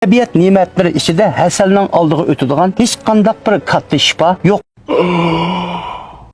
Tabiat nimetleri içinde hasalning oldiga o'tadigan hech qanday bir katta shifa yo'q.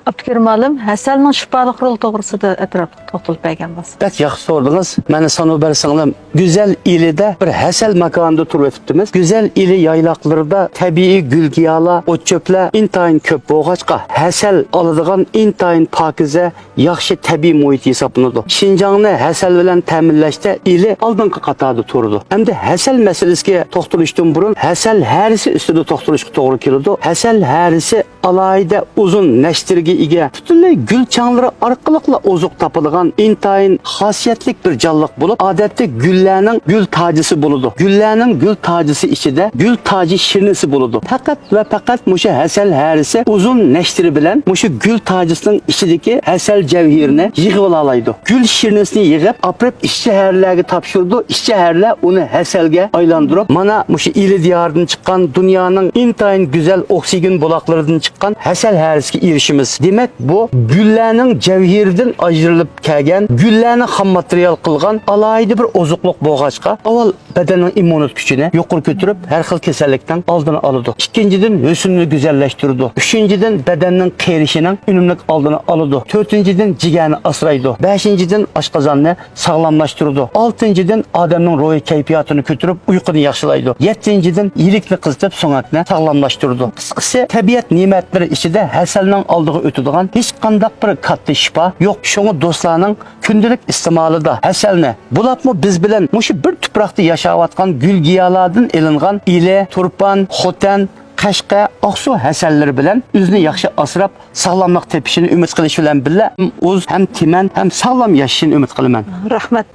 Abdurrahim Alim, hasalning shifoliq rol to'g'risida atrofli to'xtalib bergan bo'lsa. Bak yaxshi so'radingiz. Meni sanab bersanglar, güzel ilida bir hasal makonida turib o'tibdimiz. Güzel ili yaylaqlarida tabiiy gulgiyalar, o't-cho'plar intayin ko'p bo'lg'achqa, hasal oladigan intayin pokiza, yaxshi tabiiy muhit hisoblanadi. Shinjongni hasal bilan ta'minlashda ili oldingi qatorda turadi. Hamda hasal masalasiga to'xtalishdan burun hasal harisi ustida to'xtalishga to'g'ri keladi. Hasal harisi alayda uzun nashtirga ega butunlay gul changlari orqali ozuq topadigan intayin xosiyatlik bir jonliq bo'lib, odatda gullarning gul tojisi bo'ladi. Gullarning gul tojisi ichida gul toji shirnisi bo'ladi. Faqat va faqat musha hasal harisi uzun nashtiri bilan musha gul tojisining ichidagi hasal javhirini yig'ib olaydi. Gul shirnisini yig'ib, aprib ishchi harlarga topshirdi. Ishchi harlar uni hasalga aylantirib, mana musha ili diyoridan chiqqan dunyoning intayin go'zal oksigen buloqlaridan chiqqan hasal harisiga erishimiz. Demak, bu gullarning javhiridan ajrilib kelgan, gullarni ham material qilgan alayda bir ozuqliq bo'lg'achqa, avval badanning immunit kuchini yuqori ko'tarib, har xil kasallikdan oldini oladi. Ikkinchidan, husnni go'zallashtiradi. Uchinchidan, badanning qerishining unumli oldini oladi. To'rtinchidan, jigarni asraydi. Beshinchidan, oshqozonni sog'lomlashtiradi. Oltinchidan, odamning ruhiy kayfiyatini ko'tarib, uyquni yaxshilaydi. Yettinchidan, yilikni qizitib, so'ngakni sog'lomlashtiradi. Qisqasi, tabiat ne'matlari ichida hasalning oldiga o'tadigan hech qanday bir katta shifa yo'q. Şunu dostlarning kundalik iste'molida hasalni bulapmı biz bilan mushu bir tuproqda yashayotgan gulgiyalardan elingan ili, turpan, xotan, qashqa, oqsuv hasallari bilan o'zini yaxshi asrab, sog'lomlik tepishini umid qilish bilan birga o'z ham timan ham sog'lom yashashini umid qilaman. Rahmat.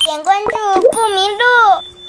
点关注不迷路。